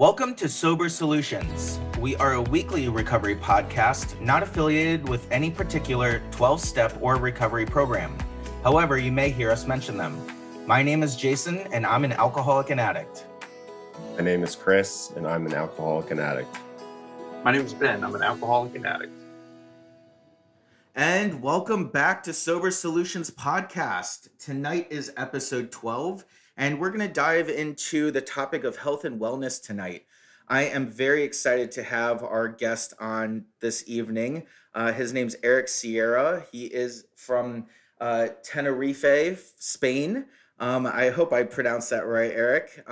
Welcome to Sober Solutions. We are a weekly recovery podcast not affiliated with any particular 12-step or recovery program. However, you may hear us mention them. My name is Jason, and I'm an alcoholic and addict. My name is Chris, and I'm an alcoholic and addict. My name is Ben. I'm an alcoholic and addict. And welcome back to Sober Solutions podcast. Tonight is episode 12, and we're going to dive into the topic of health and wellness tonight. I am very excited to have our guest on this evening. His name's Eric Sierra. He is from Tenerife, Spain. I hope I pronounced that right, Eric.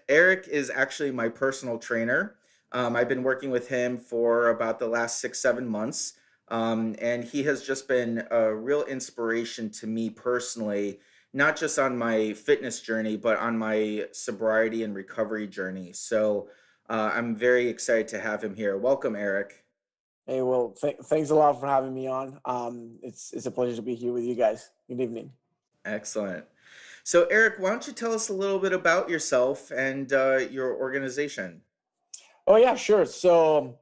Eric is actually my personal trainer. I've been working with him for about the last 6-7 months. And he has just been a real inspiration to me personally, not just on my fitness journey, but on my sobriety and recovery journey. So I'm very excited to have him here. Welcome, Eric. Hey, well, thanks a lot for having me on. It's a pleasure to be here with you guys. Good evening. Excellent. So, Eric, why don't you tell us a little bit about yourself and your organization? Oh, yeah, sure. So,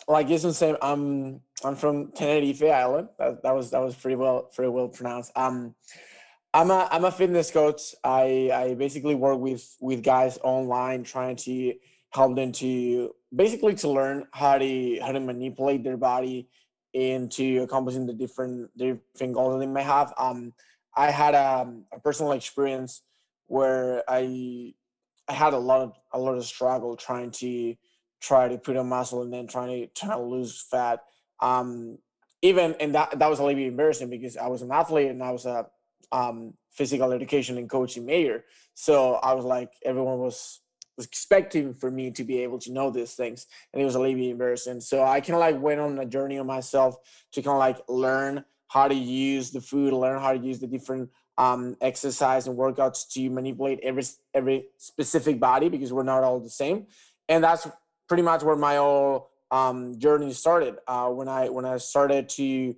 like Jason said, I'm from Tenerife Island. That was pretty well pronounced. I'm a fitness coach. I basically work with guys online, trying to help them to learn how to manipulate their body into accomplishing the different goals that they may have. I had a personal experience where I had a lot of struggle trying to put on muscle and then trying to lose fat. And that was a little bit embarrassing because I was an athlete and I was a physical education and coaching major. So I was like, everyone was expecting for me to be able to know these things, and it was a little bit embarrassing. So I kind of went on a journey on myself to kind of learn how to use the food, learn how to use the different exercise and workouts to manipulate every specific body, because we're not all the same. And that's pretty much where my whole journey started. When I started to,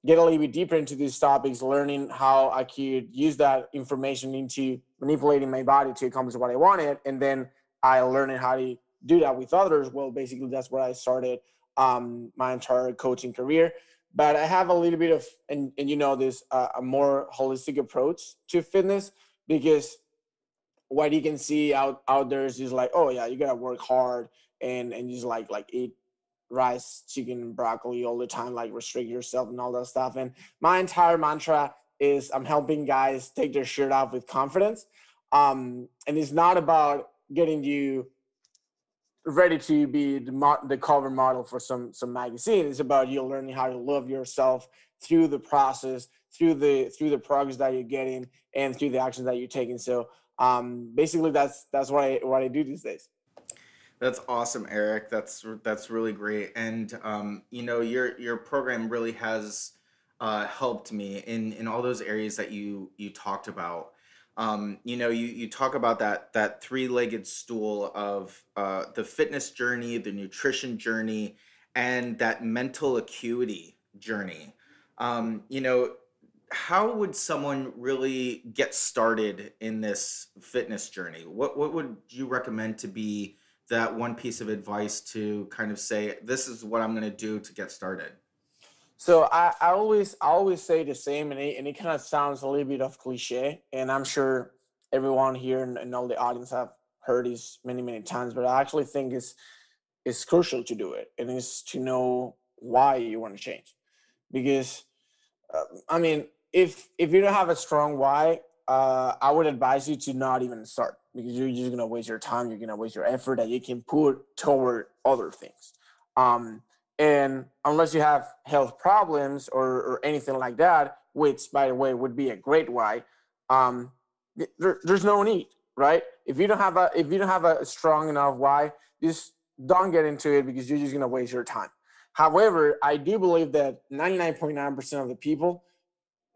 get a little bit deeper into these topics, learning how I could use that information into manipulating my body to accomplish what I wanted, and then I learned how to do that with others. Well, basically, that's where I started my entire coaching career. But I have a little bit of, and this a more holistic approach to fitness, because what you can see out there is just like, oh yeah, you gotta work hard and just like eat rice, chicken, broccoli all the time, restrict yourself and all that stuff. And my entire mantra is I'm helping guys take their shirt off with confidence. And it's not about getting you ready to be the cover model for some magazine. It's about you learning how to love yourself through the process, through the progress that you're getting, and through the actions that you're taking. So basically that's what I do these days. That's awesome, Eric. That's really great. And your program really has helped me in all those areas that you talked about. You talk about that three-legged stool of the fitness journey, the nutrition journey, and that mental acuity journey. How would someone really get started in this fitness journey? What would you recommend to be that one piece of advice to kind of say, this is what I'm going to do to get started? So I always say the same, and it kind of sounds a little bit of cliche, and I'm sure everyone here and all the audience have heard this many times, but I actually think it's crucial to do it, and it's to know why you want to change. Because if you don't have a strong why, I would advise you to not even start, because you're just going to waste your time. You're going to waste your effort that you can put toward other things. And unless you have health problems or anything like that, which, by the way, would be a great why, there's no need, right? If you don't have a strong enough why, just don't get into it, because you're just going to waste your time. However, I do believe that 99.9% of the people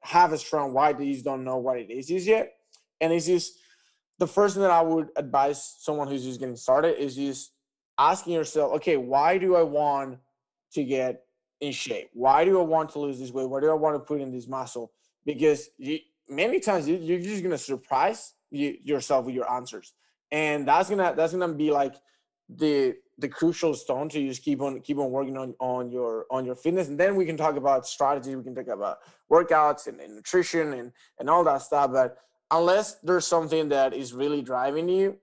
have a strong why. They just don't know what it is yet. And it's just the first thing that I would advise someone who's just getting started is just asking yourself, okay, why do I want to get in shape? Why do I want to lose this weight? Why do I want to put in this muscle? Because many times you're just going to surprise yourself with your answers. and that's gonna be like the crucial stone to just keep on working on your fitness. And then we can talk about strategy, we can talk about workouts and nutrition and all that stuff. But unless there's something that is really driving you,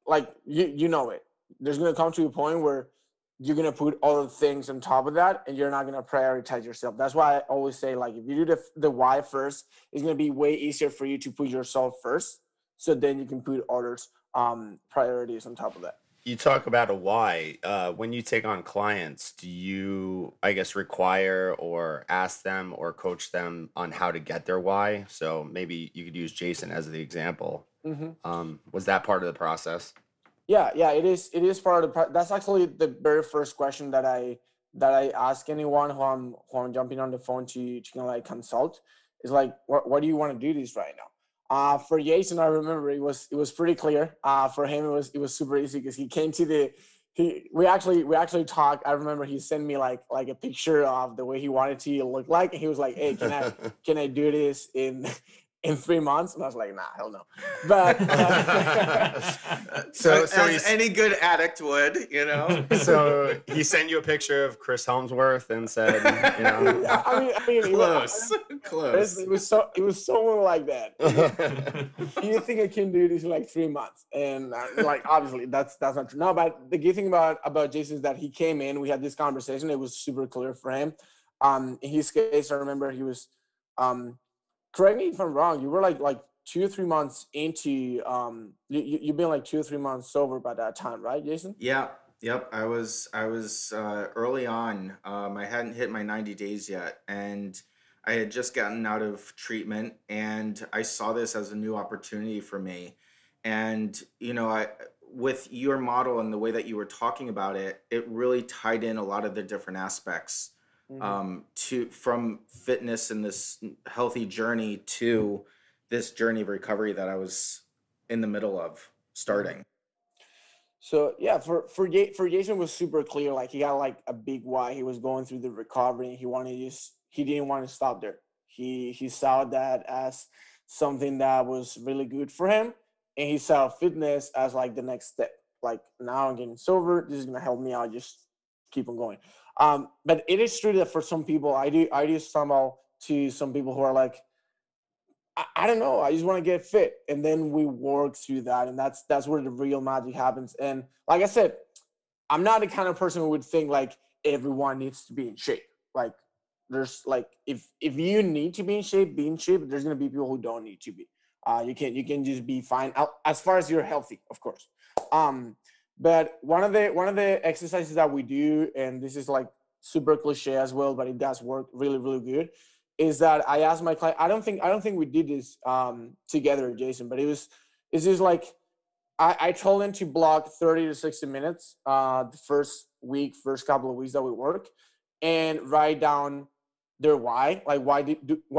like you know it, there's going to come to a point where you're going to put other things on top of that, and you're not going to prioritize yourself. That's why I always say, like, if you do the why first, it's going to be way easier for you to put yourself first, so then you can put others priorities on top of that. You talk about a why. When you take on clients, do you, I guess, require or ask them or coach them on how to get their why? So maybe you could use Jason as the example. Was that part of the process? Yeah, it is. It is part of the. That's actually the very first question that I ask anyone who I'm jumping on the phone to kind of like consult. Is like, what do you want to do this right now? For Jason, I remember it was pretty clear. For him, it was super easy because he came to we actually talked. I remember he sent me like a picture of the way he wanted to look like, and he was like, "Hey, can I do this in 3 months?" And I was like, "Nah, hell no." But so as any good addict would, you know. So he sent you a picture of Chris Helmsworth and said, you know, yeah, I mean, close. It was so like that. You think I can do this in like 3 months? And like, obviously, that's not true. No, but the good thing about Jason is that he came in. We had this conversation. It was super clear for him. In his case, I remember he was. Correct me if I'm wrong. You were like 2 or 3 months into you've been like 2 or 3 months sober by that time, right, Jason? Yeah. Yep. I was early on. I hadn't hit my 90 days yet, and I had just gotten out of treatment, and I saw this as a new opportunity for me. And you know, with your model and the way that you were talking about it, it really tied in a lot of the different aspects from fitness and this healthy journey to this journey of recovery that I was in the middle of starting. So yeah, for Jason was super clear. Like, he got like a big why. He was going through the recovery. He didn't want to stop there. He saw that as something that was really good for him, and he saw fitness as like the next step. Like, now I'm getting sober. This is gonna help me out. Just keep on going. But it is true that for some people, I do stumble to some people who are like, I don't know, I just want to get fit, and then we work through that, and that's where the real magic happens. And like I said, I'm not the kind of person who would think like everyone needs to be in shape. Like, there's like, if you need to be in shape, be in shape. There's gonna be people who don't need to be. You can just be fine as far as you're healthy, of course. But one of the exercises that we do, and this is like super cliche as well, but it does work really, really good, is that I asked my client. I don't think we did this together, Jason, but it's just like, I told them to block 30 to 60 minutes the first couple of weeks that we work, and write down their why, like why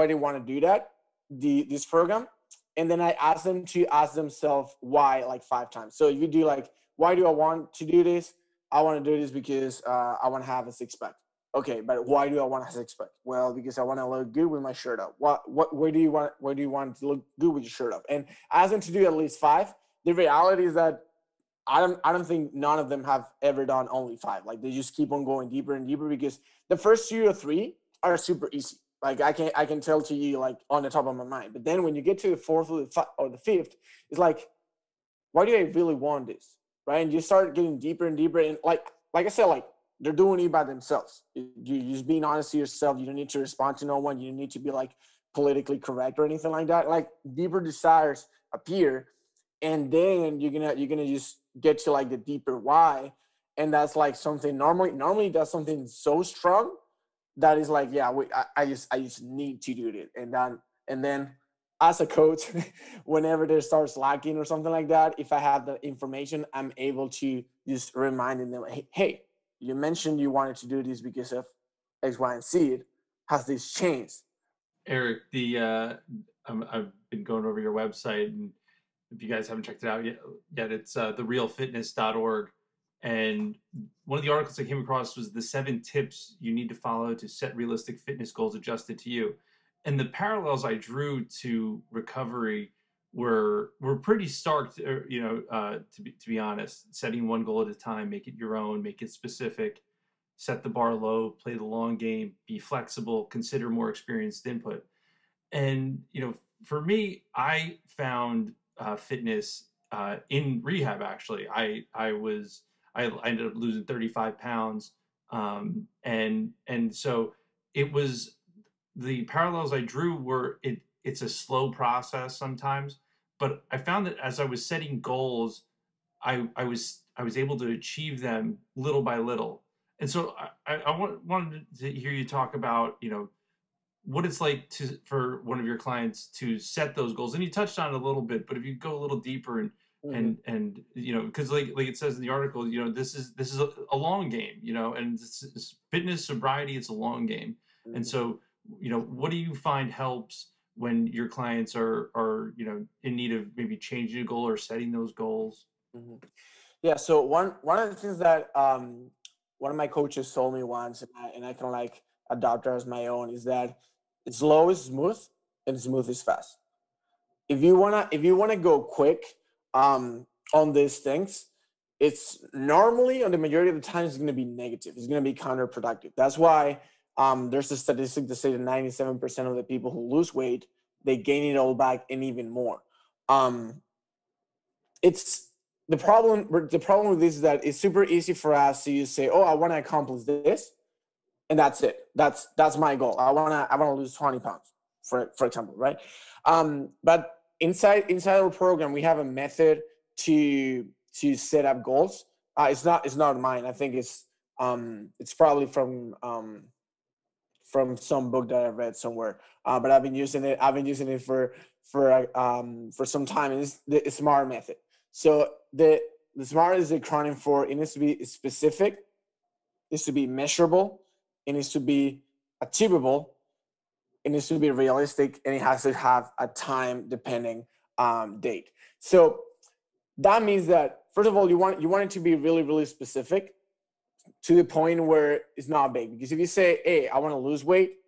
they want to do that, this program. And then I asked them to ask themselves why like 5 times. So if you do like, why do I want to do this? I want to do this because I want to have a six pack. Okay, but why do I want a six pack? Well, because I want to look good with my shirt up. Where do you want to look good with your shirt up? And ask them to do at least 5. The reality is that I don't think none of them have ever done only 5. Like, they just keep on going deeper and deeper, because the first 2 or 3 are super easy. Like, I can tell to you like on the top of my mind. But then when you get to the 4th or the 5th, it's like, why do I really want this? Right? And you start getting deeper and deeper. And like I said, like, they're doing it by themselves. You're just being honest to yourself. You don't need to respond to no one. You don't need to be like politically correct or anything like that. Like, deeper desires appear, and then you're gonna just get to like the deeper why. And that's like something normally that's something so strong that is like, yeah, I just need to do it. And then as a coach, whenever there starts lacking or something like that, if I have the information, I'm able to just remind them, hey, you mentioned you wanted to do this because of X, Y, and Z. Has this changed? Eric, I've been going over your website, and if you guys haven't checked it out yet, it's therealfitness.org. And one of the articles I came across was the 7 tips you need to follow to set realistic fitness goals adjusted to you. And the parallels I drew to recovery were pretty stark, to be honest. Setting one goal at a time, make it your own, make it specific, set the bar low, play the long game, be flexible, consider more experienced input. And for me, I found fitness in rehab. Actually, I ended up losing 35 pounds, and so it was, the parallels I drew were, it's a slow process sometimes, but I found that as I was setting goals, I was able to achieve them little by little. And so wanted to hear you talk about what it's like for one of your clients to set those goals. And you touched on it a little bit, but if you go a little deeper and and because like it says in the article, this is a long game, and it's fitness, sobriety, it's a long game. And so what do you find helps when your clients are in need of maybe changing a goal or setting those goals? Yeah. So one of the things that one of my coaches told me once, and I can like adopt it as my own, is that slow is smooth and smooth is fast. If you wanna go quick on these things, it's normally, on the majority of the time, it's going to be negative. It's going to be counterproductive. That's why there's a statistic to say that 97% of the people who lose weight, they gain it all back and even more. It's the problem. The problem with this is that it's super easy for us to just say, "Oh, I want to accomplish this," and that's it. That's my goal. I wanna lose 20 pounds, for example, right? But inside our program, we have a method to set up goals. It's not mine. I think it's probably from some book that I read somewhere. But I've been using it for some time. And it's the SMART method. So the SMART is the acronym for, it needs to be specific, it needs to be measurable, it needs to be achievable, it needs to be realistic, and it has to have a time depending date. So that means that, first of all, you want it to be really, really specific, to the point where it's not big. Because if you say, "Hey, I want to lose weight,"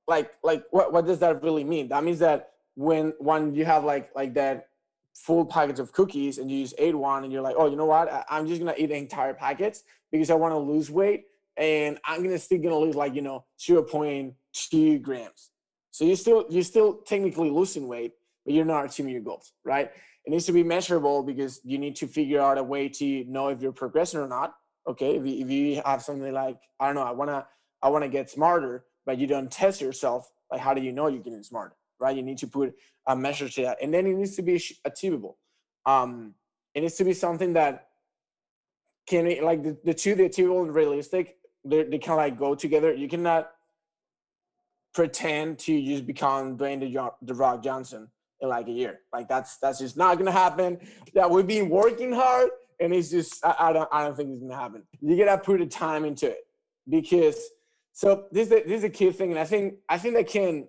like what does that really mean? That means that when you have like that full package of cookies and you just ate one and you're like, "Oh, you know what? I'm just gonna eat the entire packets because I want to lose weight, and I'm still gonna lose 0.2 grams." So you're still technically losing weight, but you're not achieving your goals, right? It needs to be measurable because you need to figure out a way to know if you're progressing or not. Okay, if you have something like, I don't know, I wanna get smarter, but you don't test yourself, like how do you know you're getting smarter, right? You need to put a measure to that, and then it needs to be achievable. It needs to be something that can, like, the two, the achievable and realistic, they kind of like go together. You cannot pretend to just become Dwayne the Rock Johnson in like a year. Like that's just not gonna happen. Yeah, we've been working hard, and it's just I don't think it's gonna happen. You gotta put the time into it, because so this is a key thing, and I think that can,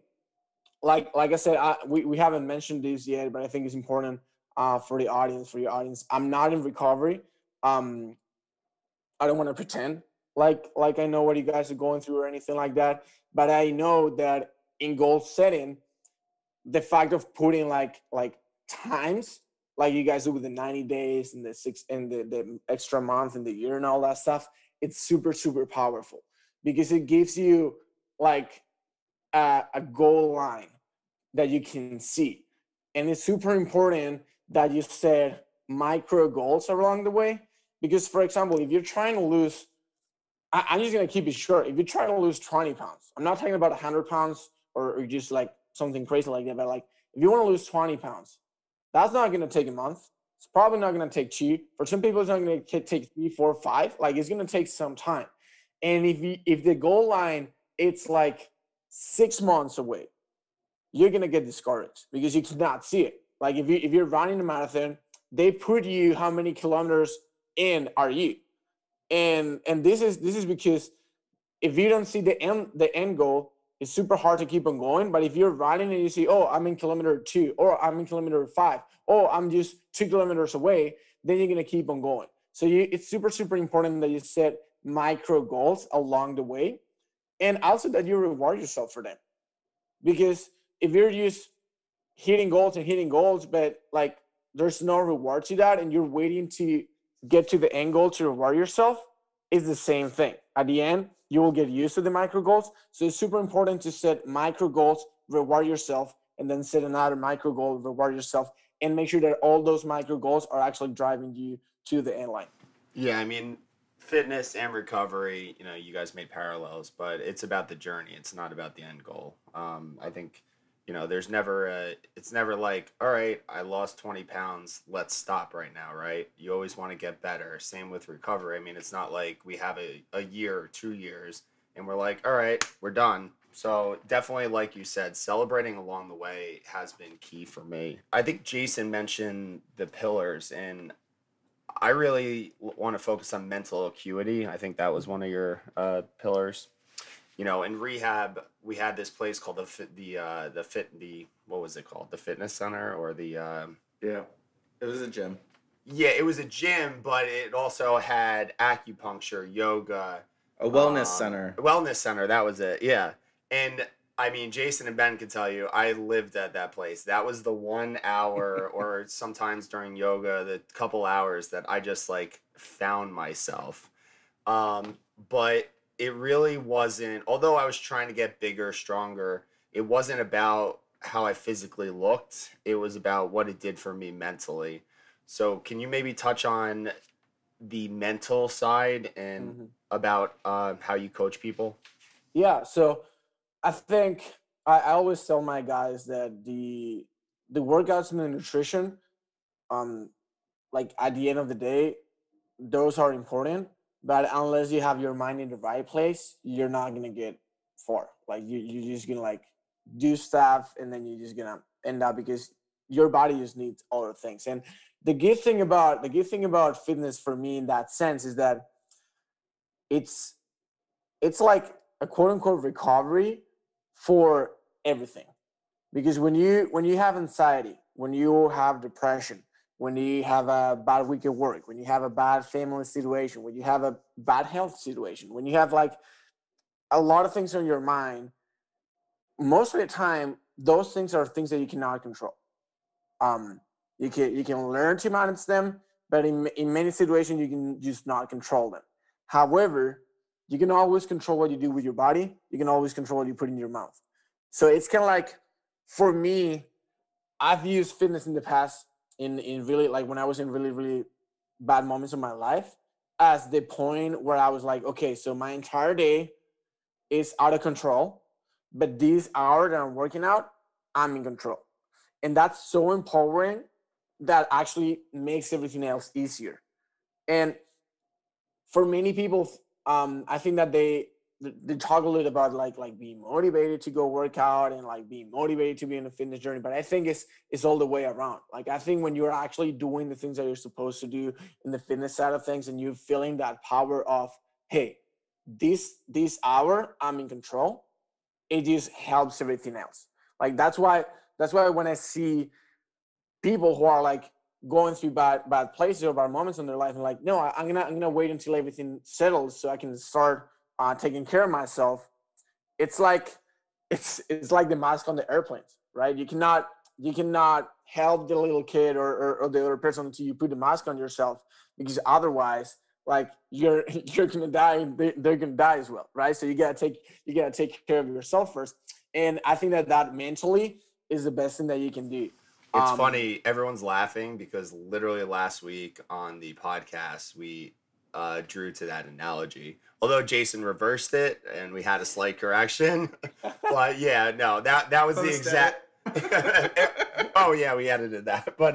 like I said, we haven't mentioned this yet, but I think it's important for your audience. I'm not in recovery. I don't want to pretend like I know what you guys are going through or anything like that, but I know that in goal setting, the fact of putting like times, like you guys do with the 90 days and the 6 and the extra month and the year and all that stuff, it's super, super powerful, because it gives you like a goal line that you can see. And it's super important that you set micro goals along the way, because, for example, if you're trying to lose, I'm just going to keep it short. If you're trying to lose 20 pounds, I'm not talking about 100 pounds or just like something crazy like that, but like if you want to lose 20 pounds, that's not going to take a month. It's probably not going to take 2. For some people, it's not going to take 3, 4, 5. Like, it's going to take some time. And if the goal line, it's like 6 months away, you're going to get discouraged because you cannot see it. Like if you're running a marathon, they put you how many kilometers in are you? And this is because if you don't see the end goal, it's super hard to keep on going. But if you're running and you see, oh, I'm in kilometer 2, or I'm in kilometer 5, oh, I'm just 2 kilometers away, then you're going to keep on going. So it's super, super important that you set micro goals along the way, and also that you reward yourself for them. Because if you're just hitting goals, but like there's no reward to that, and you're waiting to get to the end goal to reward yourself, is the same thing. At the end, you will get used to the micro goals. So it's super important to set micro goals, reward yourself, and then set another micro goal, reward yourself, and make sure that all those micro goals are actually driving you to the end line. Yeah, I mean, fitness and recovery, you guys made parallels, but it's about the journey. It's not about the end goal. I think, it's never like, all right, I lost 20 pounds. Let's stop right now, right? You always want to get better. Same with recovery. I mean, it's not like we have a year or 2 years and we're like, all right, we're done. So definitely, like you said, celebrating along the way has been key for me. I think Jason mentioned the pillars, and I really want to focus on mental acuity. I think that was one of your pillars. In rehab, we had this place called what was it called? The fitness center or the Yeah, it was a gym. Yeah, it was a gym, but it also had acupuncture, yoga, A wellness center. Wellness center. That was it. Yeah, and I mean, Jason and Ben can tell you, I lived at that place. That was the 1 hour, or sometimes during yoga, the couple hours that I just like found myself. But it really wasn't, although I was trying to get bigger, stronger, it wasn't about how I physically looked. It was about what it did for me mentally. So can you maybe touch on the mental side and about how you coach people? Yeah, so I think I always tell my guys that the workouts and the nutrition, like at the end of the day, those are important. But unless you have your mind in the right place, you're not gonna get far. Like you're just gonna like do stuff, and then you're just gonna end up, because your body just needs other things. And the good thing about fitness for me in that sense is that it's like a quote unquote recovery for everything. Because when you have anxiety, when you have depression, when you have a bad week at work, when you have a bad family situation, when you have a bad health situation, when you have like a lot of things on your mind, most of the time those things are things that you cannot control. You can learn to manage them, but in many situations you can just not control them. However, you can always control what you do with your body. You can always control what you put in your mouth. So it's kind of like, for me, I've used fitness in the past in really, like when I was in really, really bad moments of my life, as the point where I was like, okay, so my entire day is out of control, but this hour that I'm working out, I'm in control. And that's so empowering, that actually makes everything else easier. And for many people, I think that they talk a little about like being motivated to go work out and like being motivated to be in a fitness journey. But I think it's all the way around. Like I think when you're actually doing the things that you're supposed to do in the fitness side of things, and you're feeling that power of, hey, this hour I'm in control, it just helps everything else. Like that's why when I see people who are like going through bad places or bad moments in their life, and like, no, I'm gonna wait until everything settles so I can start taking care of myself. It's like it's like the mask on the airplanes, right? You cannot help the little kid or the other person until you put the mask on yourself, because otherwise, like you're gonna die, and they're gonna die as well, right? So you gotta take care of yourself first. And I think that mentally is the best thing that you can do. It's funny, everyone's laughing because literally last week on the podcast, we drew to that analogy. Although Jason reversed it and we had a slight correction. But yeah, no, that was the exact. Oh yeah, we edited that. But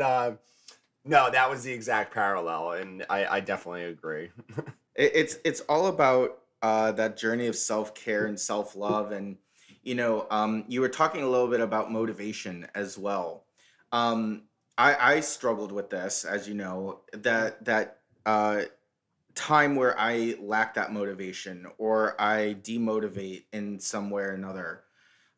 no, that was the exact parallel, and I definitely agree. It's all about that journey of self-care and self-love. And you were talking a little bit about motivation as well. I struggled with this, as you know, that time where I lack that motivation, or I demotivate in some way or another.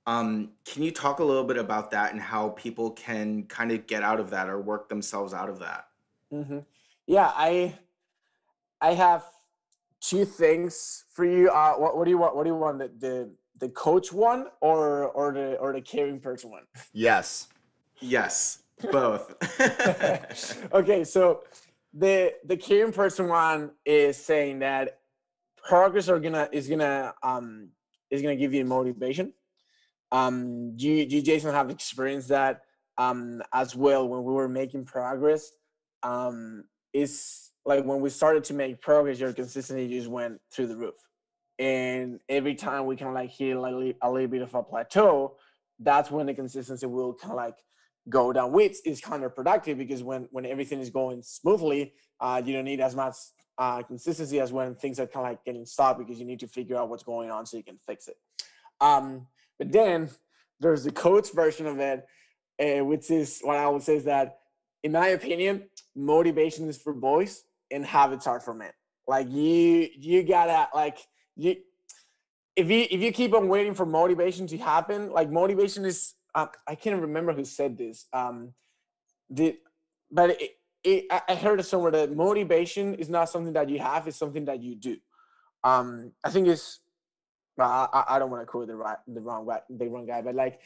Can you talk a little bit about that and how people can kind of get out of that or work themselves out of that? Mm-hmm. Yeah, I have two things for you. What do you want? What do you want? The coach one, or the caring person one? Yes. Yes, both. Okay, so the caring person one is saying that progress is gonna give you motivation. You Jason have experienced that as well when we were making progress. It's like when we started to make progress, your consistency just went through the roof. And every time we kind of like hit a little bit of a plateau, that's when the consistency will kind of like go down, which is counterproductive because when everything is going smoothly, you don't need as much consistency as when things are kind of like getting stuck because you need to figure out what's going on so you can fix it. But then there's the coach version of it, which is what I would say is that, in my opinion, motivation is for boys and habits are for men. Like you gotta like you if you keep on waiting for motivation to happen, like motivation is I can't remember who said this. But I heard it somewhere that motivation is not something that you have; it's something that you do. I think it's I don't want to quote the wrong guy, but like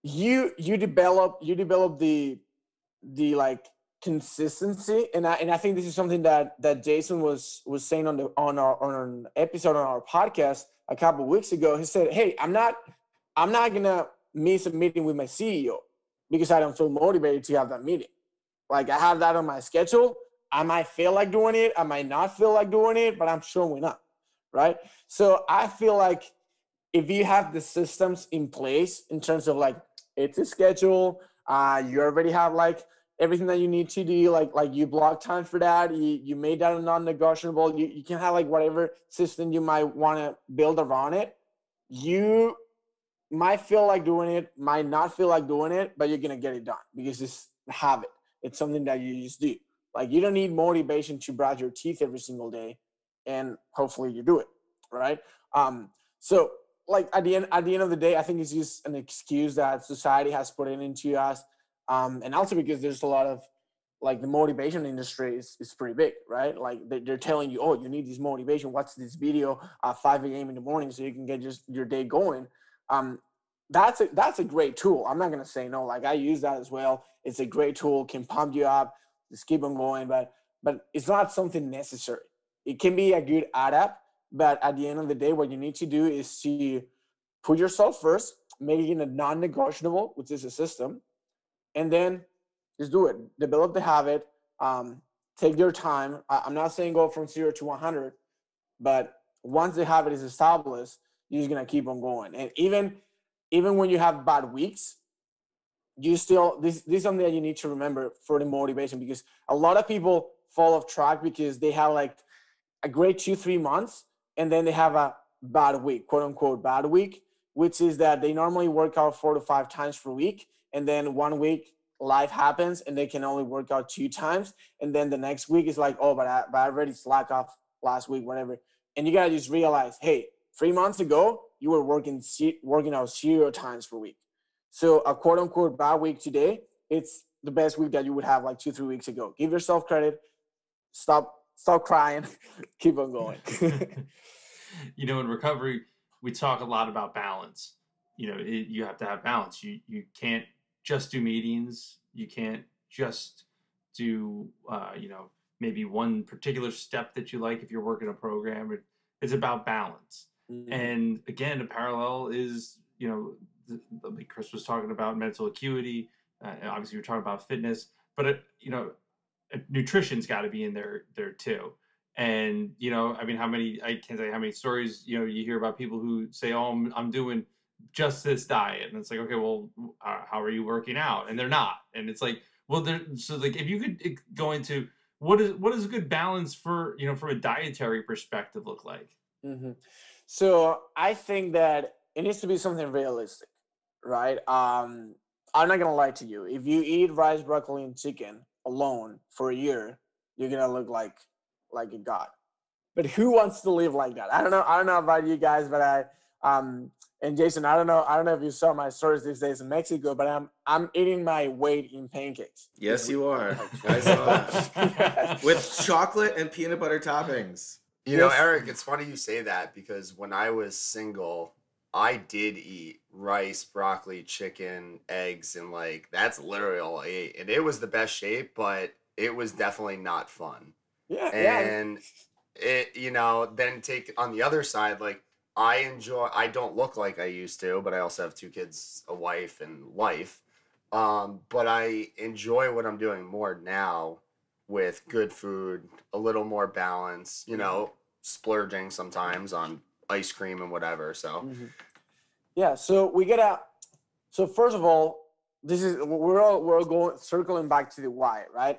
you develop the like consistency, and I think this is something that Jason was saying on an episode on our podcast a couple of weeks ago. He said, "Hey, I'm not gonna miss a meeting with my CEO because I don't feel motivated to have that meeting. Like I have that on my schedule. I might feel like doing it, I might not feel like doing it, but I'm showing up, right? So I feel like if you have the systems in place in terms of like it's a schedule, you already have like everything that you need to do, like you block time for that, you made that a non-negotiable, you can have like whatever system you might want to build around it. You might feel like doing it, might not feel like doing it, but you're gonna get it done because it's a habit. It's something that you just do. Like you don't need motivation to brush your teeth every single day, and hopefully you do it, right? So like at the end of the day, I think it's just an excuse that society has put into us, and also because there's a lot of like the motivation industry is pretty big, right? Like they're telling you, oh, you need this motivation. Watch this video at 5 a.m. in the morning so you can get just your day going. That's a great tool. I'm not gonna say no. Like I use that as well. It's a great tool, can pump you up, just keep on going. But it's not something necessary. It can be a good add-up, but at the end of the day, what you need to do is to put yourself first, make it a non-negotiable, which is a system, and then just do it. Develop the habit. Take your time. I'm not saying go from 0 to 100, but once the habit is established, you're just gonna keep on going. And even when you have bad weeks, you still this is something that you need to remember for the motivation, because a lot of people fall off track because they have like a great 2-3 months and then they have a bad week, quote unquote bad week, which is that they normally work out 4 to 5 times per week, and then 1 week life happens and they can only work out 2 times, and then the next week is like, oh, but I already slacked off last week, whatever. And you gotta just realize, hey, 3 months ago you were working out 0 times per week. So a quote unquote bad week today, it's the best week that you would have like 2-3 weeks ago. Give yourself credit. Stop crying. Keep on going. You know, in recovery, we talk a lot about balance. You know, you have to have balance. You can't just do meetings. You can't just do, you know, maybe one particular step that you like if you're working a program. It's about balance. Mm-hmm. And again, a parallel is, you know, like Chris was talking about mental acuity. Obviously, we're talking about fitness, but you know, nutrition's got to be in there too. And you know, I mean, I can't say how many stories you hear about people who say, "Oh, I'm doing just this diet," and it's like, okay, well, how are you working out? And they're not, and it's like, well, so like if you could go into what is a good balance for from a dietary perspective look like? Mm-hmm. So I think that it needs to be something realistic, right? I'm not gonna lie to you. If you eat rice, broccoli, and chicken alone for a year, you're gonna look like a god. But who wants to live like that? I don't know about you guys, but and Jason, I don't know if you saw my stories these days in Mexico, but I'm eating my weight in pancakes. Yes, you are. I saw that. With chocolate and peanut butter toppings. You know, Eric, it's funny you say that because when I was single, I did eat rice, broccoli, chicken, eggs, and like that's literally all I ate. And it was the best shape, but it was definitely not fun. Yeah. And it, then take on the other side, like I don't look like I used to, but I also have two kids, a wife and life. But I enjoy what I'm doing more now with good food, a little more balance, splurging sometimes on ice cream and whatever. So hmm Yeah. So we gotta. So first of all, this is we're all going circling back to the why, right?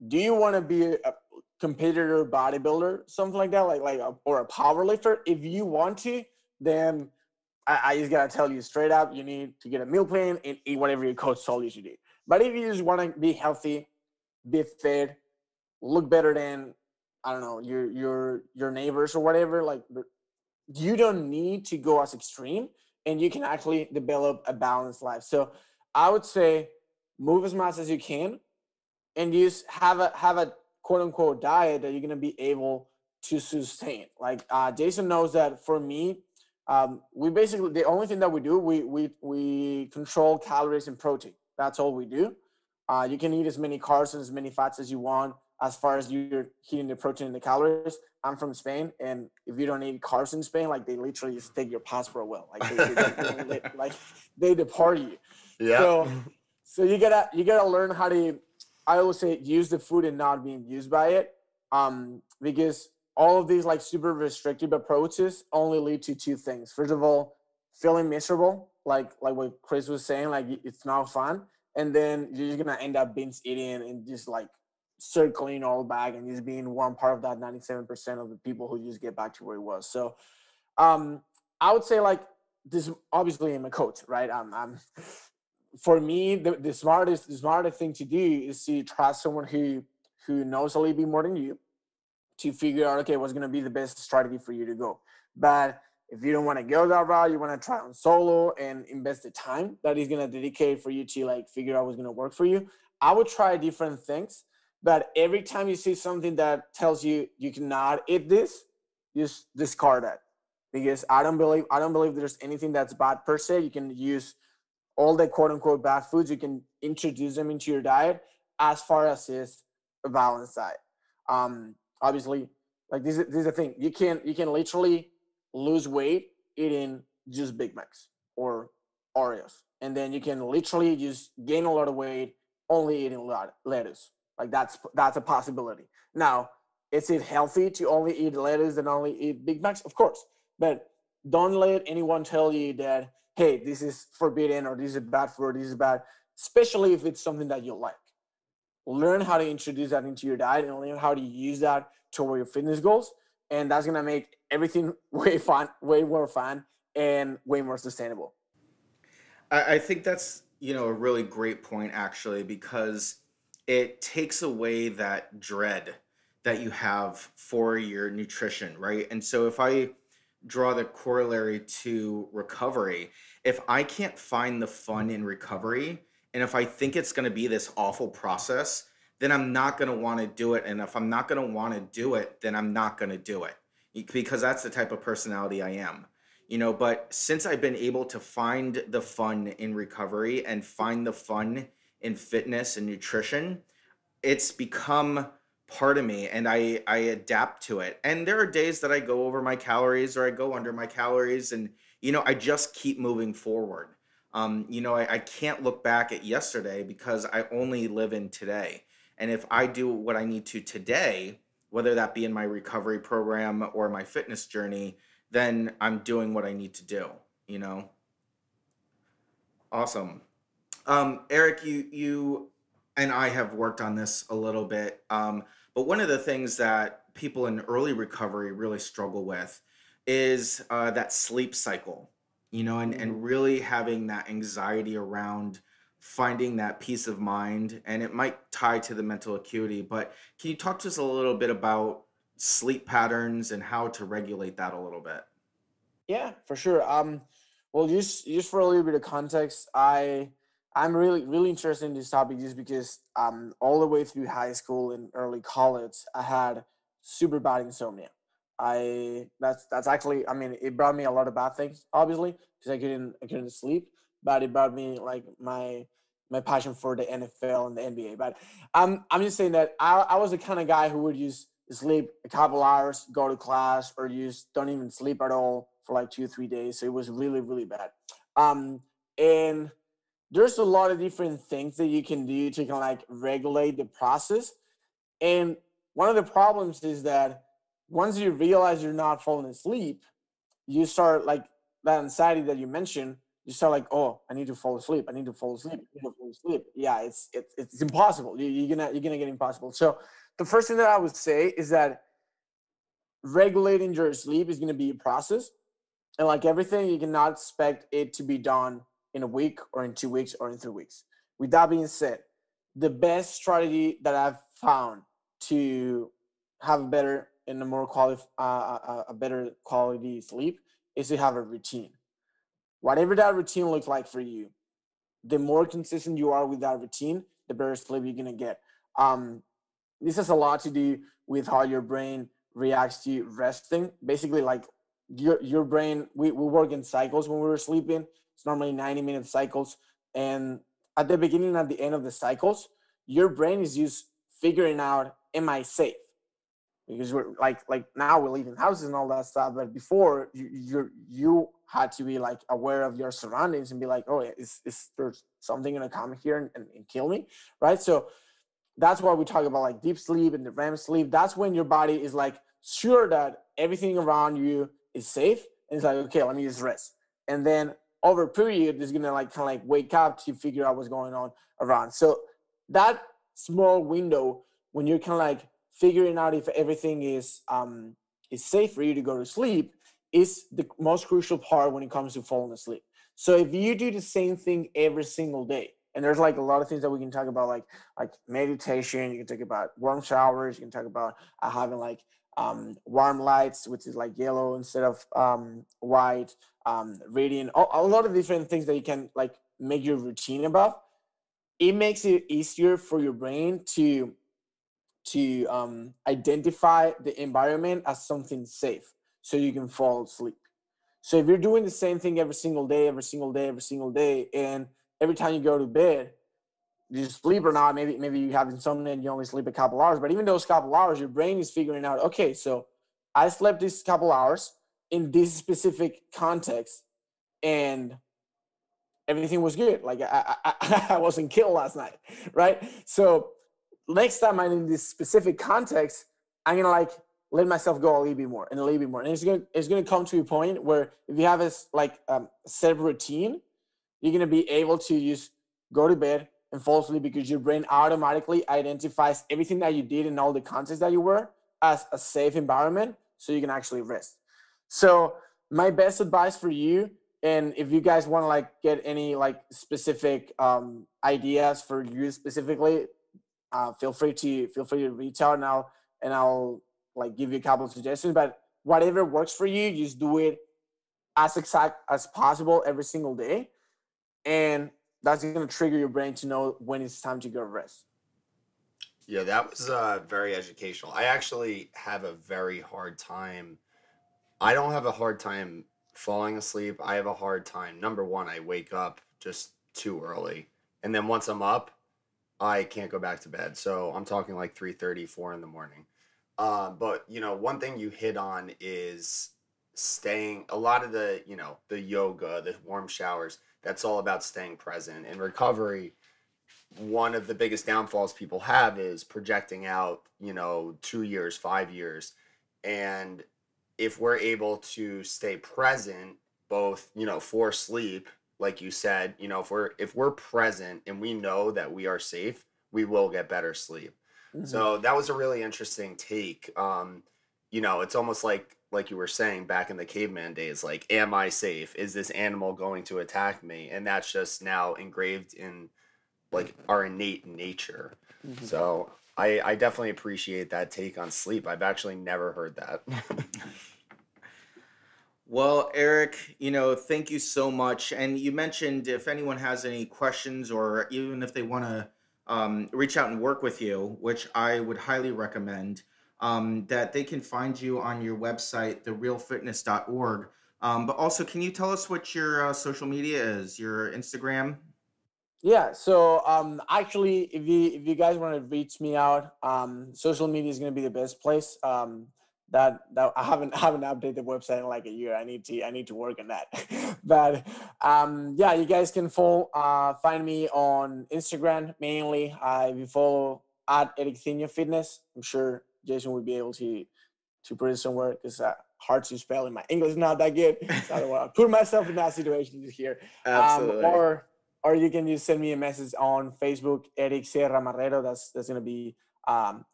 Do you want to be a competitor bodybuilder, something like that, or a power lifter? If you want to, then I just gotta tell you straight up, you need to get a meal plan and eat whatever your coach told you to do. But if you just want to be healthy, be fit, look better than I don't know your neighbors or whatever, like you don't need to go as extreme, and you can actually develop a balanced life. So I would say move as much as you can and just have a quote unquote diet that you're gonna be able to sustain. Like Jason knows that for me, we basically the only thing that we do we control calories and protein. That's all we do. You can eat as many carbs and as many fats as you want, as far as you're hitting the protein and the calories. I'm from Spain, and if you don't eat carbs in Spain, like they literally just take your passport away. Like like they deport you. yeah. So so you gotta learn how to. I always say use the food and not being used by it, because all of these like super restrictive approaches only lead to two things. First of all, feeling miserable, like what Chris was saying, like it's not fun, and then you're just gonna end up binge eating and just like circling all back and just being one part of that 97% of the people who just get back to where it was. So um I would say like this obviously I'm a coach, right? I'm for me the smartest thing to do is to trust someone who knows a little bit more than you to figure out okay what's going to be the best strategy for you to go. But if you don't want to go that route, you want to try on solo and invest the time that is going to dedicate for you to like figure out what's going to work for you. I would try different things, but every time you see something that tells you you cannot eat this, just discard that, because I don't believe there's anything that's bad per se. You can use all the quote unquote bad foods, you can introduce them into your diet as far as is a balanced diet. Obviously, like this is the thing. You can literally lose weight eating just Big Macs or Oreos. And then you can literally just gain a lot of weight only eating lettuce. Like that's a possibility. Now, is it healthy to only eat lettuce and only eat Big Macs? Of course. But don't let anyone tell you that hey, this is forbidden or this is bad for this is bad, especially if it's something that you like. Learn how to introduce that into your diet and learn how to use that toward your fitness goals. And that's gonna make everything way fun, way more fun, and way more sustainable. I think that's, a really great point actually, because it takes away that dread that you have for your nutrition, right? And so if I draw the corollary to recovery, if I can't find the fun in recovery, and if I think it's going to be this awful process, then I'm not going to want to do it. And if I'm not going to want to do it, then I'm not going to do it, because that's the type of personality I am. But since I've been able to find the fun in recovery and find the fun in fitness and nutrition, it's become part of me, and I adapt to it. And there are days that I go over my calories or I go under my calories, and I just keep moving forward. I can't look back at yesterday because I only live in today. And if I do what I need to today, whether that be in my recovery program or my fitness journey, then I'm doing what I need to do, you know? Awesome. Eric, you and I have worked on this a little bit, but one of the things that people in early recovery really struggle with is that sleep cycle, and Mhm. really having that anxiety around finding that peace of mind, and it might tie to the mental acuity. But can you talk to us a little bit about sleep patterns and how to regulate that a little bit? Yeah, for sure. Well, just for a little bit of context, I'm really interested in this topic just because all the way through high school and early college, I had super bad insomnia. That's actually, I mean, it brought me a lot of bad things, obviously, because I couldn't sleep, but it brought me like my passion for the NFL and the NBA. But I'm just saying that I was the kind of guy who would just sleep a couple hours, go to class, or just don't even sleep at all for like 2 or 3 days. So it was really, really bad. And there's a lot of different things that you can do to kind of like regulate the process. And one of the problems is that once you realize you're not falling asleep, you start like that anxiety that you mentioned. You start like, oh, I need to fall asleep. I need to fall asleep. I need to fall asleep. Yeah, it's impossible. You're gonna get impossible. So the first thing that I would say is that regulating your sleep is gonna be a process, and like everything, you cannot expect it to be done in a week or in 2 weeks or in 3 weeks. With that being said, the best strategy that I've found to have a better and a better quality sleep is to have a routine. Whatever that routine looks like for you, the more consistent you are with that routine, the better sleep you're gonna get. Um, this has a lot to do with how your brain reacts to resting. Basically, like your brain, we work in cycles when we're sleeping. It's normally 90-minute cycles. And at the beginning and at the end of the cycles, your brain is just figuring out, am I safe? Because we're like now we live in houses and all that stuff, but before you had to be like aware of your surroundings and be like, oh, is there something gonna come here and kill me, right? So that's why we talk about like deep sleep and the REM sleep. That's when your body is like sure that everything around you is safe, and it's like, okay, let me just rest. And then over a period, it's gonna like kind of like wake up to figure out what's going on around. So that small window when you're kind of like figuring out if everything is safe for you to go to sleep is the most crucial part when it comes to falling asleep. So if you do the same thing every single day, and there's like a lot of things that we can talk about, like meditation. You can talk about warm showers. You can talk about having like warm lights, which is like yellow instead of white. Reading a lot of different things that you can like make your routine about. It makes it easier for your brain to identify the environment as something safe, so you can fall asleep. So if you're doing the same thing every single day, every single day, every single day, and every time you go to bed, you sleep or not, maybe you have insomnia and you only sleep a couple hours, but even those couple hours, your brain is figuring out, okay, so I slept this couple hours in this specific context, and everything was good. Like I wasn't killed last night, right? So next time I'm in this specific context, I'm gonna like let myself go a little bit more and a little bit more, and it's gonna come to a point where if you have a set routine, you're gonna be able to just go to bed and fall asleep because your brain automatically identifies everything that you did and all the context that you were as a safe environment, so you can actually rest. So my best advice for you, and if you guys want to like get any like specific ideas for you specifically, feel free to reach out, and I'll like give you a couple of suggestions. But whatever works for you, just do it as exact as possible every single day, and that's going to trigger your brain to know when it's time to go rest. Yeah, that was very educational. I actually have a very hard time. I don't have a hard time falling asleep. I have a hard time. Number one, I wake up just too early. And then once I'm up, I can't go back to bed. So I'm talking like 3:30, 4 in the morning. But one thing you hit on is staying a lot of the yoga, the warm showers, that's all about staying present. In recovery, one of the biggest downfalls people have is projecting out, 2 years, 5 years. And if we're able to stay present, both, for sleep, like you said, if we're present and we know that we are safe, we will get better sleep. Mm-hmm. So that was a really interesting take. It's almost like you were saying back in the caveman days, like, am I safe? Is this animal going to attack me? And that's just now engraved in like our innate nature. Mm-hmm. So I definitely appreciate that take on sleep. I've actually never heard that. Well, Eric, thank you so much. And you mentioned if anyone has any questions or even if they want to reach out and work with you, which I would highly recommend, that they can find you on your website, therealfitness.org. But also, can you tell us what your social media is, your Instagram? Yeah. So actually, if you guys want to reach me out, social media is gonna be the best place. That I haven't updated the website in like a year. I need to work on that. But yeah, you guys can find me on Instagram mainly. If you follow at Ericthenia Fitness, I'm sure Jason would be able to put it somewhere because hard to spell and my English is not that good. So I don't want to put myself in that situation just here. Absolutely. Or you can just send me a message on Facebook, Eric Sierra Marrero. That's gonna be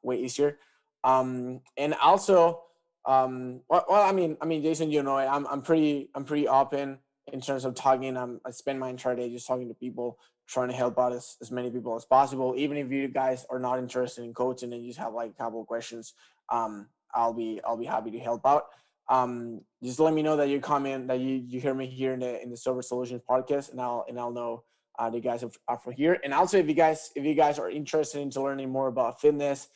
way easier. And also, well, I mean, Jason, you know, I'm pretty open in terms of talking. I spend my entire day just talking to people, trying to help out as many people as possible. Even if you guys are not interested in coaching and you just have like a couple of questions, I'll be happy to help out. Just let me know that you comment, that you hear me here in the Sober Solutions podcast, and I'll know the guys are from here. And also, if you guys are interested into learning more about fitness,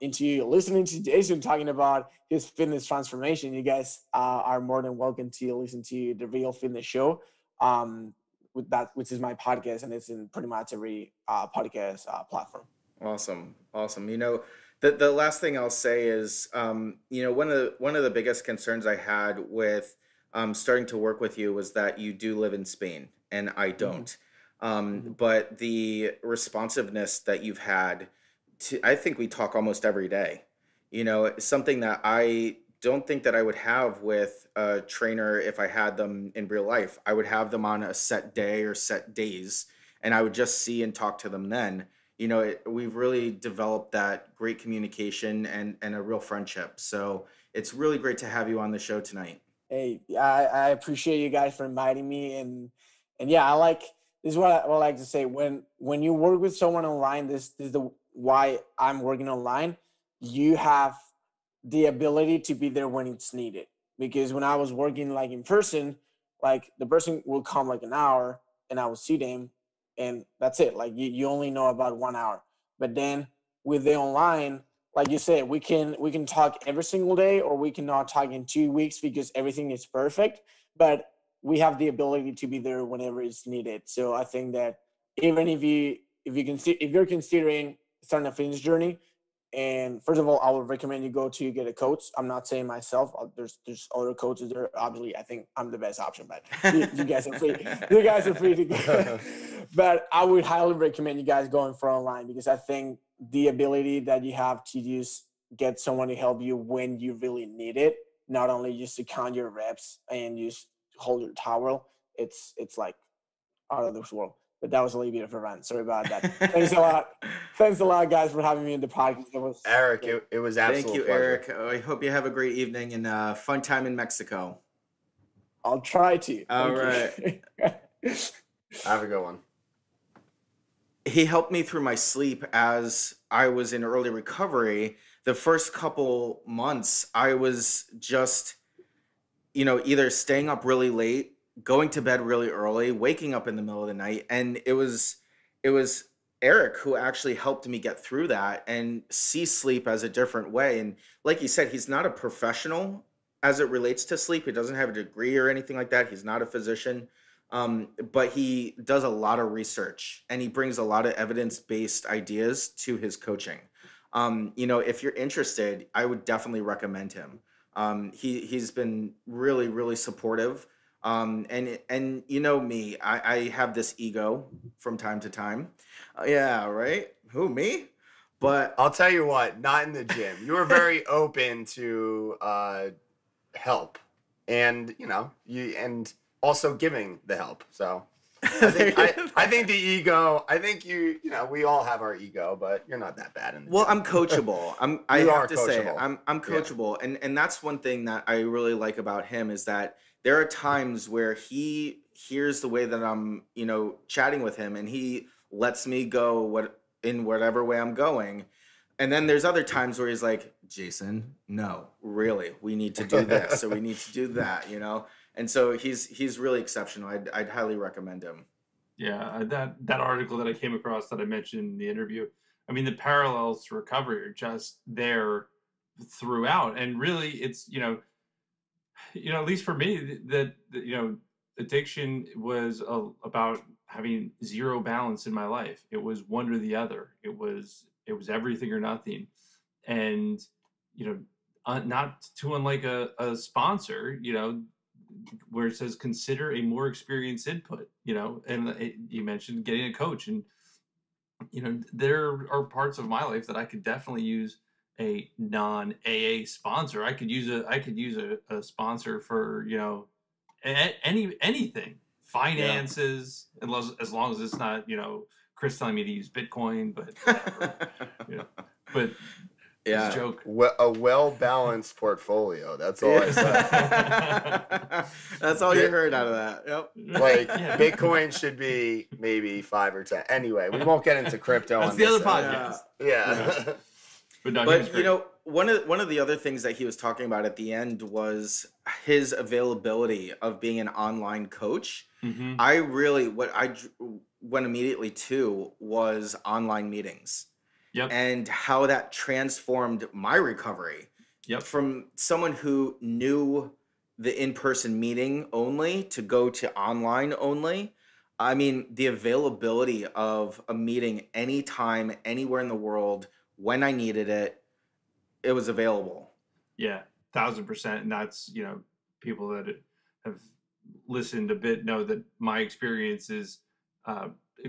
into listening to Jason talking about his fitness transformation, you guys are more than welcome to listen to the Real Fitness Show. With that, which is my podcast, and it's in pretty much every podcast platform. Awesome, awesome. The last thing I'll say is, one of the biggest concerns I had with starting to work with you was that you do live in Spain and I Mhm. don't. Mhm. But the responsiveness that you've had I think we talk almost every day. It's something that I don't think that I would have with a trainer if I had them in real life. I would have them on a set day or set days, and I would just see and talk to them then. We've really developed that great communication and a real friendship. So it's really great to have you on the show tonight. Hey, I appreciate you guys for inviting me, and yeah, this is what I like to say. When you work with someone online, this is the why I'm working online. You have the ability to be there when it's needed. Because when I was working like in person, like the person will come like an hour and I will see them, and that's it. Like you only know about 1 hour. But then with the online, like you said, we can talk every single day, or we can not talk in 2 weeks because everything is perfect. But we have the ability to be there whenever it's needed. So I think that even if you're considering starting a fitness journey, and first of all, I would recommend you go to get a coach. I'm not saying myself. There's other coaches there. Obviously, I think I'm the best option, but you guys are free. You guys are free to go. But I would highly recommend you guys going for online, because I think the ability that you have to just get someone to help you when you really need it, not only just to count your reps and just hold your towel. It's like out of this world. But that was a little bit of a rant. Sorry about that. Thanks a lot. Thanks a lot, guys, for having me in the podcast. It was Eric, great. it was Thank absolute you, pleasure. Eric. I hope you have a great evening and fun time in Mexico. I'll try to. All Thank right. you. Have a good one. He helped me through my sleep as I was in early recovery. The first couple months, I was just, either staying up really late, going to bed really early, waking up in the middle of the night. And it was Eric who actually helped me get through that and see sleep as a different way. And like you said, he's not a professional as it relates to sleep. He doesn't have a degree or anything like that. He's not a physician. But he does a lot of research and he brings a lot of evidence-based ideas to his coaching. If you're interested, I would definitely recommend him. He's been really, really supportive. And you know me, I have this ego from time to time. Yeah, right. Who, me? But I'll tell you what, not in the gym. You were very open to help, and and also giving the help. So I think the ego. I think we all have our ego, but you're not that bad in the Well, gym. I'm coachable. I You have are to say, coachable. I'm Yeah. coachable, and that's one thing that I really like about him is that there are times where he hears the way that I'm, chatting with him, and he lets me go in whatever way I'm going. And then there's other times where he's like, Jason, no, really, we need to do this or we need to do that. And so he's really exceptional. I'd highly recommend him. Yeah, that article that I came across that I mentioned in the interview. I mean, the parallels to recovery are just there throughout. And really, it's at least for me, that addiction was about having zero balance in my life. It was one or the other. It was everything or nothing. And not too unlike a sponsor, where it says consider a more experienced input, and you mentioned getting a coach, and there are parts of my life that I could definitely use a non-AA sponsor. I could use a sponsor for anything, finances, as long as it's not Chris telling me to use Bitcoin, but whatever. But yeah, it's a joke. A well-balanced portfolio. That's all I said. That's all you heard out of that. Yep. Like Bitcoin should be maybe 5 or 10. Anyway, we won't get into crypto. That's on the this other podcast. Yeah. But one of the other things that he was talking about at the end was his availability of being an online coach. Mm-hmm. What I went immediately to was online meetings. Yep. And how that transformed my recovery. Yep. From someone who knew the in-person meeting only to go to online only. I mean, the availability of a meeting anytime, anywhere in the world, when I needed it, it was available. Yeah, 1,000%. And that's, people that have listened a bit know that my experience is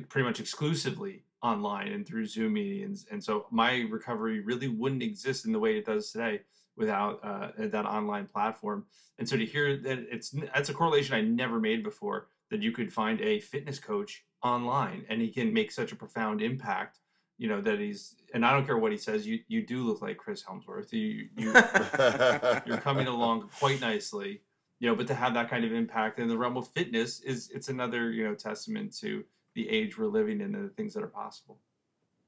pretty much exclusively online and through Zoom meetings. And so my recovery really wouldn't exist in the way it does today without that online platform. And so to hear that that's a correlation I never made before, that you could find a fitness coach online and he can make such a profound impact, that he's, and I don't care what he says, you do look like Chris Helmsworth. You're coming along quite nicely, but to have that kind of impact in the realm of fitness it's another, testament to the age we're living in and the things that are possible.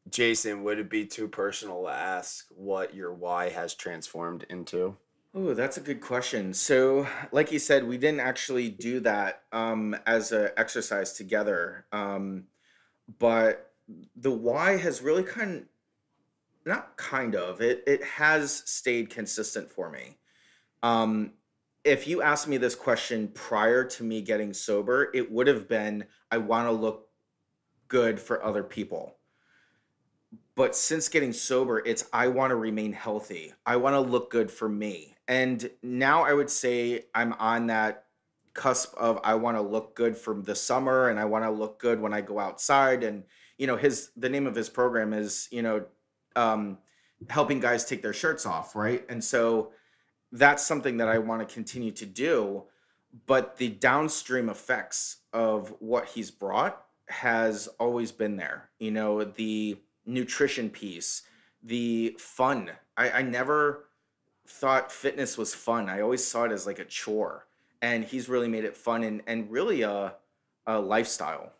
Jason, would it be too personal to ask what your why has transformed into? Oh, that's a good question. So, like you said, we didn't actually do that as an exercise together. But the why has really it has stayed consistent for me. If you asked me this question prior to me getting sober, it would have been, I want to look good for other people. But since getting sober, it's I want to remain healthy. I want to look good for me. And now I would say I'm on that cusp of I want to look good for the summer and I want to look good when I go outside. And the name of his program is helping guys take their shirts off, right? And so that's something that I want to continue to do. But the downstream effects of what he's brought has always been there. The nutrition piece, the fun. I never thought fitness was fun. I always saw it as like a chore, and he's really made it fun and really a lifestyle.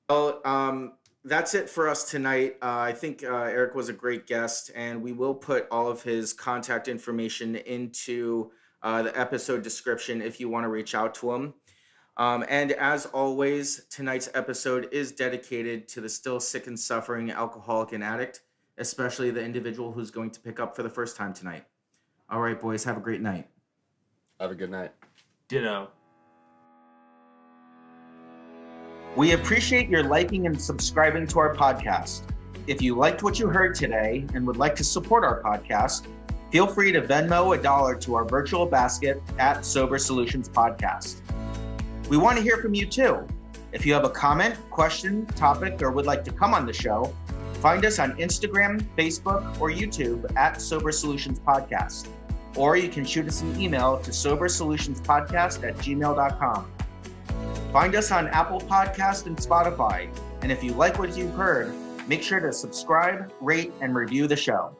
Well, that's it for us tonight. I think Eric was a great guest, and we will put all of his contact information into the episode description if you want to reach out to him. And as always, tonight's episode is dedicated to the still sick and suffering alcoholic and addict, especially the individual who's going to pick up for the first time tonight. All right, boys, have a great night. Have a good night. Ditto. We appreciate your liking and subscribing to our podcast. If you liked what you heard today and would like to support our podcast, feel free to Venmo $1 to our virtual basket at Sober Solutions Podcast. We want to hear from you too. If you have a comment, question, topic, or would like to come on the show, find us on Instagram, Facebook, or YouTube at Sober Solutions Podcast. Or you can shoot us an email to sobersolutionspodcast@gmail.com. Find us on Apple Podcast and Spotify. And if you like what you've heard, make sure to subscribe, rate, and review the show.